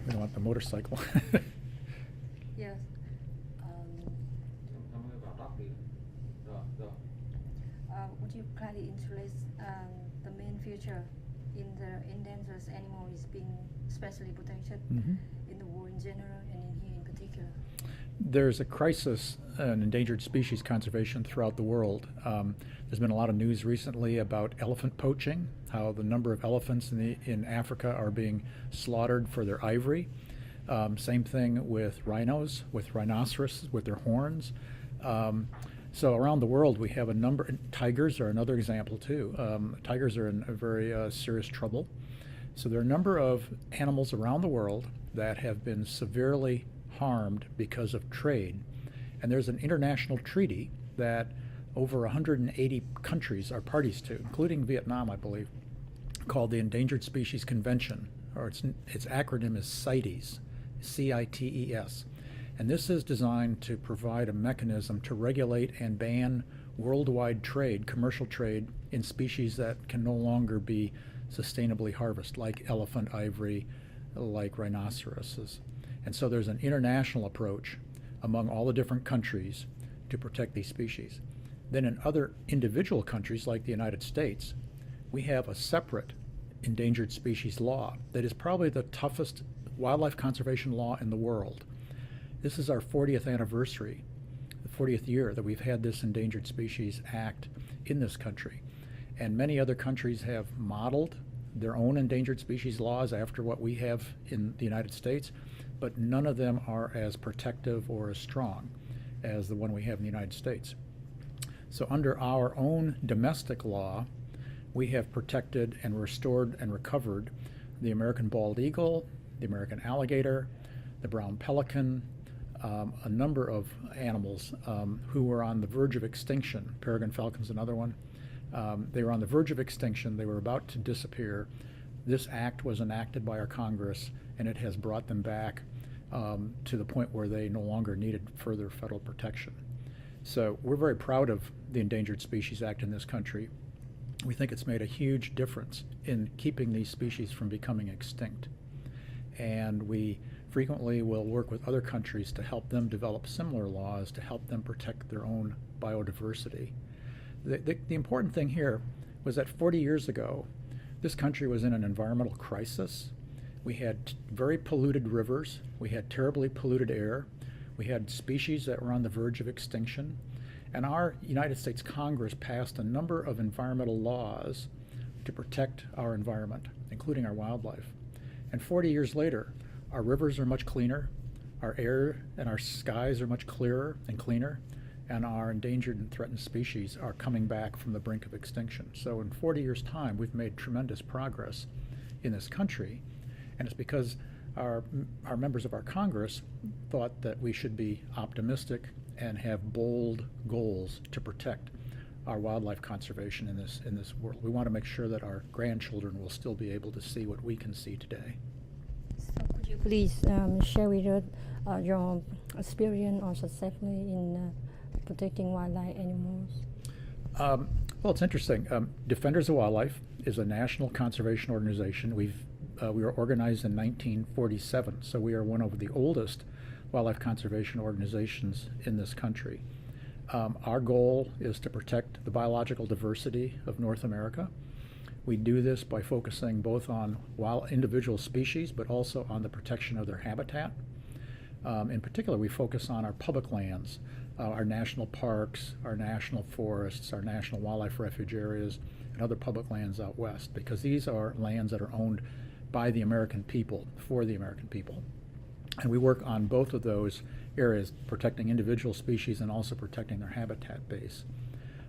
We don't want the motorcycle. Yes. Would you kindly introduce the main feature in the endangered animal is being specially protected in the world in general and in here in particular? There's a crisis in endangered species conservation throughout the world. There's been a lot of news recently about elephant poaching, how the number of elephants in Africa are being slaughtered for their ivory. Same thing with rhinos, with rhinoceroses, with their horns. So around the world we have a number, and tigers are another example too. Tigers are in a very serious trouble. So there are a number of animals around the world that have been severely harmed because of trade. And there's an international treaty that over 180 countries are parties to, including Vietnam, I believe, called the Endangered Species Convention, or its acronym is CITES, C-I-T-E-S. And this is designed to provide a mechanism to regulate and ban worldwide trade, commercial trade, in species that can no longer be sustainably harvested, like elephant ivory, like rhinoceroses. And so there's an international approach among all the different countries to protect these species. Then in other individual countries, like the United States, we have a separate endangered species law that is probably the toughest wildlife conservation law in the world. This is our 40th anniversary, the 40th year that we've had this Endangered Species Act in this country. And many other countries have modeled their own endangered species laws after what we have in the United States, but none of them are as protective or as strong as the one we have in the United States. So under our own domestic law, we have protected and restored and recovered the American bald eagle, the American alligator, the brown pelican, a number of animals who were on the verge of extinction. Peregrine falcon's another one. They were on the verge of extinction. They were about to disappear. This act was enacted by our Congress, and it has brought them back to the point where they no longer needed further federal protection. So we're very proud of the Endangered Species Act in this country. We think it's made a huge difference in keeping these species from becoming extinct. And we frequently will work with other countries to help them develop similar laws to help them protect their own biodiversity. The important thing here was that 40 years ago, this country was in an environmental crisis. We had very polluted rivers. We had terribly polluted air. We had species that were on the verge of extinction. And our United States Congress passed a number of environmental laws to protect our environment, including our wildlife. And 40 years later, our rivers are much cleaner, our air and our skies are much clearer and cleaner, and our endangered and threatened species are coming back from the brink of extinction. So in 40 years' time, we've made tremendous progress in this country, and it's because our members of our Congress thought that we should be optimistic and have bold goals to protect our wildlife conservation in this world. We want to make sure that our grandchildren will still be able to see what we can see today. So could you please share with us your experience or successfully in protecting wildlife animals? Well, it's interesting. Defenders of Wildlife is a national conservation organization. We were organized in 1947, so we are one of the oldest wildlife conservation organizations in this country. Our goal is to protect the biological diversity of North America. We do this by focusing both on individual species, but also on the protection of their habitat. In particular, we focus on our public lands, our national parks, our national forests, our national wildlife refuge areas, and other public lands out west, because these are lands that are owned by the American people, for the American people. And we work on both of those areas, protecting individual species and also protecting their habitat base.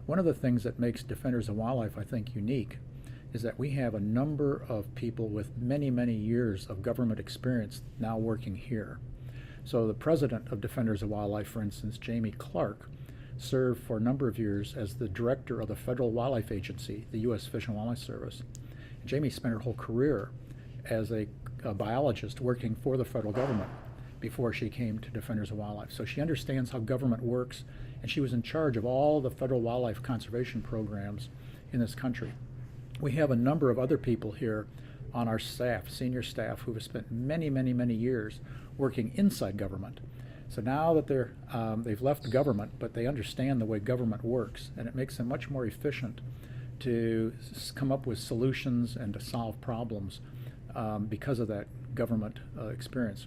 One of the things that makes Defenders of Wildlife, I think, unique is that we have a number of people with many, many years of government experience now working here. So the president of Defenders of Wildlife, for instance, Jamie Clark, served for a number of years as the director of the Federal Wildlife Agency, the U.S. Fish and Wildlife Service. Jamie spent her whole career as a biologist working for the federal government before she came to Defenders of Wildlife. So she understands how government works, and she was in charge of all the federal wildlife conservation programs in this country. We have a number of other people here on our staff, senior staff, who have spent many, many, many years working inside government. So now that they've left government, but they understand the way government works, and it makes them much more efficient to come up with solutions and to solve problems because of that government experience.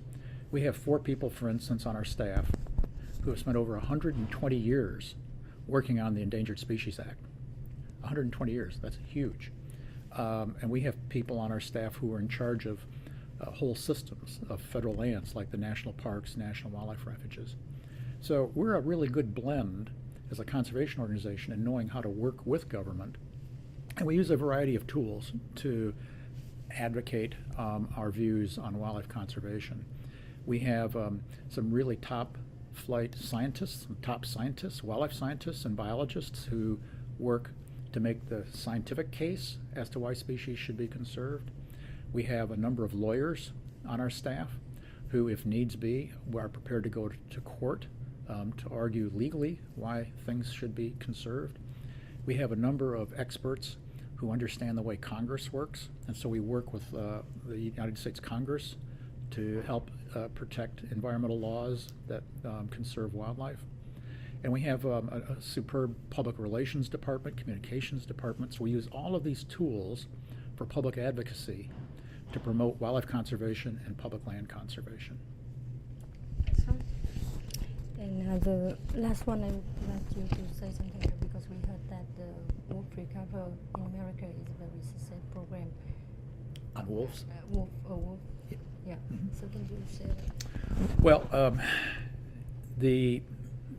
We have 4 people, for instance, on our staff who have spent over 120 years working on the Endangered Species Act. 120 years, that's huge. And we have people on our staff who are in charge of whole systems of federal lands like the national parks, national wildlife refuges. So we're a really good blend as a conservation organization in knowing how to work with government. And we use a variety of tools to advocate our views on wildlife conservation. We have some really top flight scientists, wildlife scientists and biologists who work to make the scientific case as to why species should be conserved. We have a number of lawyers on our staff who, if needs be, are prepared to go to court to argue legally why things should be conserved. We have a number of experts who understand the way Congress works, and so we work with the United States Congress to help protect environmental laws that conserve wildlife. And we have a superb public relations department, communications department, so we use all of these tools for public advocacy to promote wildlife conservation and public land conservation. Excellent. And the last one, I would like you to say something because we heard that the wolf recovery in America is a very successful program. On wolves? Wolf. Yeah. Mm-hmm. So can you say that? Well, the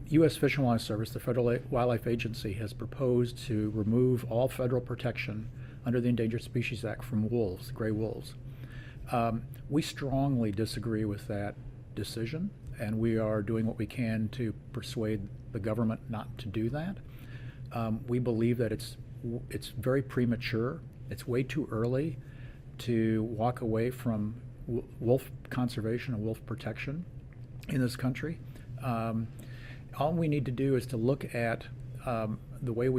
U.S. Fish and Wildlife Service, the Federal Wildlife Agency, has proposed to remove all federal protection under the Endangered Species Act from wolves, gray wolves. We strongly disagree with that decision, and we are doing what we can to persuade the government not to do that. We believe that it's very premature. It's way too early to walk away from wolf conservation and wolf protection in this country. All we need to do is to look at the way we